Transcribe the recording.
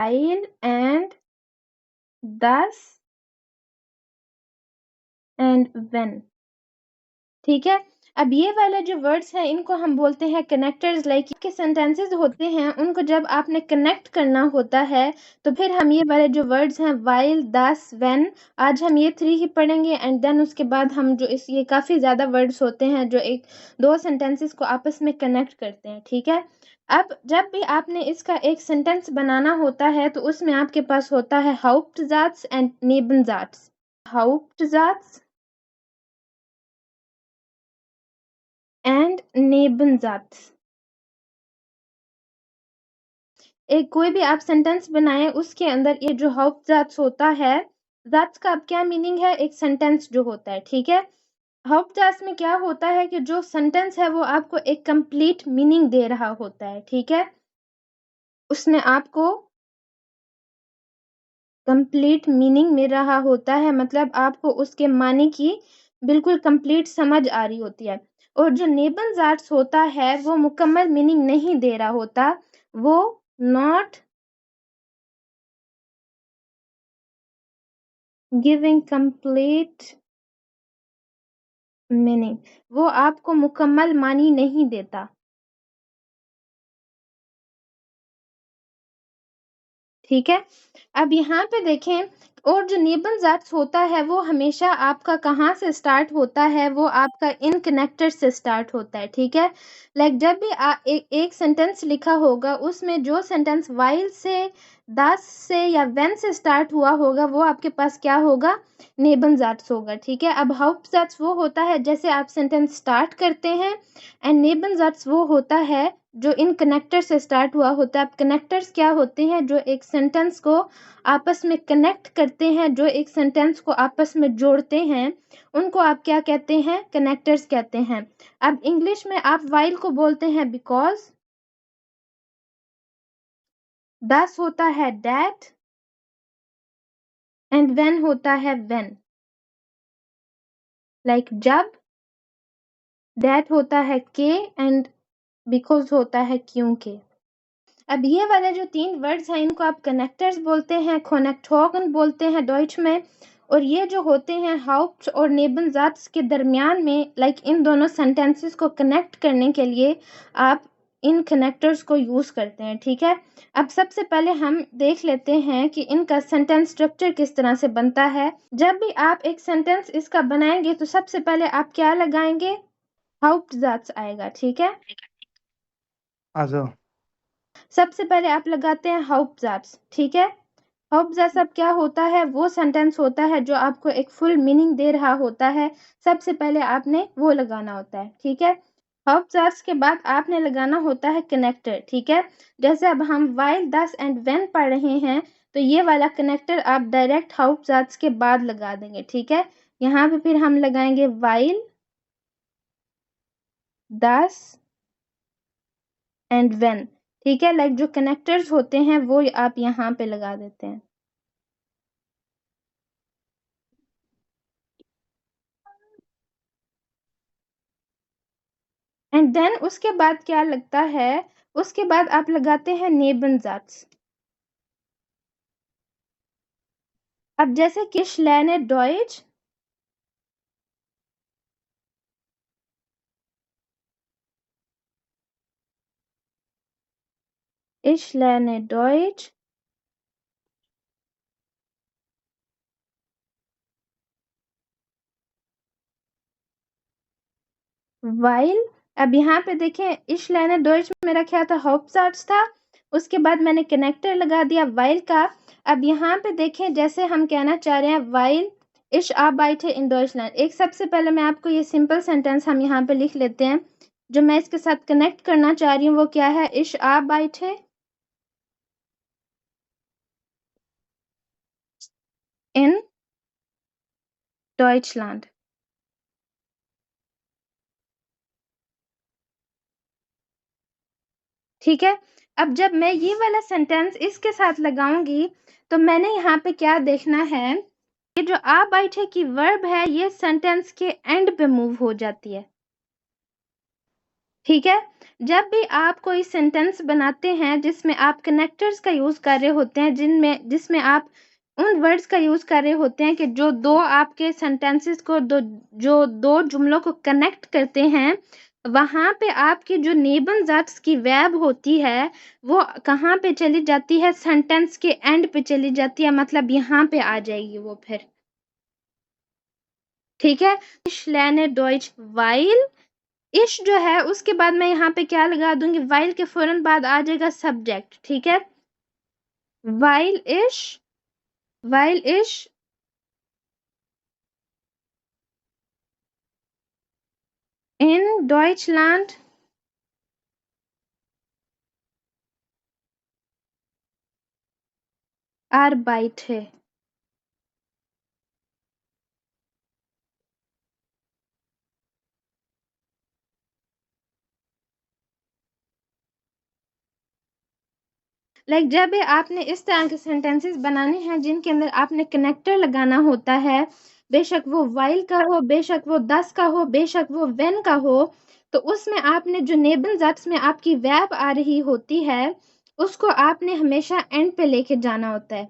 while and thus and when। ठीक है, अब ये वाले जो वर्ड्स हैं इनको हम बोलते हैं कनेक्टर्स। लाइक के सेंटेंसेस होते हैं उनको जब आपने कनेक्ट करना होता है तो फिर हम ये वाले जो वर्ड्स हैं while, thus, when, आज हम ये 3 ही पढ़ेंगे एंड देन उसके बाद हम जो ये काफ़ी ज़्यादा वर्ड्स होते हैं जो एक दो सेंटेंसेस को आपस में कनेक्ट करते हैं। ठीक है, अब जब भी आपने इसका एक सेंटेंस बनाना होता है तो उसमें आपके पास होता है Hauptsatz and Nebensatz। Hauptsatz and Nebensatz। एक कोई भी आप सेंटेंस बनाएं उसके अंदर ये जो Hauptsatz होता है, Satz का अब क्या मीनिंग है, एक सेंटेंस जो होता है। ठीक है, Hauptsatz में क्या होता है कि जो सेंटेंस है वो आपको एक कंप्लीट मीनिंग दे रहा होता है। ठीक है, उसमें आपको कंप्लीट मीनिंग मिल रहा होता है, मतलब आपको उसके माने की बिल्कुल कंप्लीट समझ आ रही होती है। और जो Nebensatz होता है वो मुकम्मल मीनिंग नहीं दे रहा होता, वो नॉट गिविंग कंप्लीट मीनिंग, वो आपको मुकम्मल मानी नहीं देता। ठीक है, अब यहाँ पे देखें, और जो Nebensatz होता है वो हमेशा आपका कहाँ से स्टार्ट होता है, वो आपका इन कनेक्टर से स्टार्ट होता है। ठीक है, लाइक जब भी एक सेंटेंस लिखा होगा उसमें जो सेंटेंस while से, thus से या when से स्टार्ट हुआ होगा वो आपके पास क्या होगा, Nebensatz होगा। ठीक है, अब Hauptsatz वो होता है जैसे आप सेंटेंस स्टार्ट करते हैं एंड Nebensatz वो होता है जो इन कनेक्टर से स्टार्ट हुआ होता है। अब कनेक्टर्स क्या होते हैं, जो एक सेंटेंस को आपस में कनेक्ट करते हैं, जो एक सेंटेंस को आपस में जोड़ते हैं, उनको आप क्या कहते हैं, कनेक्टर्स कहते हैं। अब इंग्लिश में आप while को बोलते हैं because, thus होता है that एंड when होता है when। लाइक जब, that होता है के एंड because होता है क्योंकि। अब ये वाले जो 3 वर्ड्स हैं इनको आप कनेक्टर्स बोलते हैं, Konnektoren बोलते हैं डॉइच में। और ये जो होते हैं Haupt और Nebensatz के दरमियान में, लाइक इन दोनों सेंटेंसेस को कनेक्ट करने के लिए आप इन कनेक्टर्स को यूज करते हैं। ठीक है, अब सबसे पहले हम देख लेते हैं कि इनका सेंटेंस स्ट्रक्चर किस तरह से बनता है। जब भी आप एक सेंटेंस इसका बनाएंगे तो सबसे पहले आप क्या लगाएंगे, Hauptsatz आएगा। ठीक है, Also, सबसे पहले आप लगाते हैं Hauptsatz। ठीक है, Hauptsatz अब क्या होता है, वो सेंटेंस होता है जो आपको एक फुल मीनिंग दे रहा होता है, सबसे पहले आपने वो लगाना होता है। ठीक है, Hauptsatz के बाद आपने लगाना होता है कनेक्टर। ठीक है, जैसे अब हम while, thus एंड when पढ़ रहे हैं तो ये वाला कनेक्टर आप डायरेक्ट Hauptsatz के बाद लगा देंगे। ठीक है, यहाँ पे फिर हम लगाएंगे while, thus एंड when। ठीक है, लाइक जो कनेक्टर्स होते हैं वो आप यहाँ पे लगा देते हैं। एंड देन उसके बाद क्या लगता है, उसके बाद आप लगाते हैं Nebensatz। अब जैसे कि Ich lerne Deutsch, Ich lerne Deutsch while, अब यहाँ पे देखें Ich lerne Deutsch मेरा क्या था, Hauptsatz था, उसके बाद मैंने कनेक्टर लगा दिया while का। अब यहाँ पे देखें जैसे हम कहना चाह रहे हैं while Ich arbeite in Deutschland, एक सबसे पहले मैं आपको ये सिंपल सेंटेंस हम यहाँ पे लिख लेते हैं, जो मैं इसके साथ कनेक्ट करना चाह रही हूँ वो क्या है, Ich arbeite in Deutschland। ठीक है, अब जब मैं ये वाला सेंटेंस इसके साथ लगाऊंगी तो मैंने यहाँ पे क्या देखना है, ये जो arbeite की वर्ब है ये सेंटेंस के एंड पे मूव हो जाती है। ठीक है। जब भी आप कोई सेंटेंस बनाते हैं जिसमें आप कनेक्टर्स का यूज़ कर रहे होते हैं, जिसमें आप उन वर्ड्स का यूज़ कर रहे होते हैं कि जो दो आपके सेंटेंसेस को जो दो जुमलों को कनेक्ट करते हैं, वहाँ पे आपकी जो नेबन ज़ाट्स की वर्ब होती है, वो कहाँ पे चली जाती है? सेंटेंस के एंड पे चली जाती है, मतलब यहाँ पे आ जाएगी वो फिर। ठीक है। Ich lerne Deutsch weil इश जो है उसके बाद मैं यहाँ पे क्या लगा दूंगी? वाइल के फौरन बाद आ जाएगा सब्जेक्ट। ठीक है। वाइल इश इन डॉइचलैंड arbeite। जब भी आपने इस तरह के सेंटेंसेस बनाने हैं जिनके अंदर आपने कनेक्टर लगाना होता है, बेशक वो वाइल का हो, बेशक वो दस का हो, बेशक वो व्हेन का हो, तो उसमें आपने जो नेबल ज़ाट्स में आपकी वर्ब आ रही होती है, उसको आपने हमेशा एंड पे लेके जाना होता है।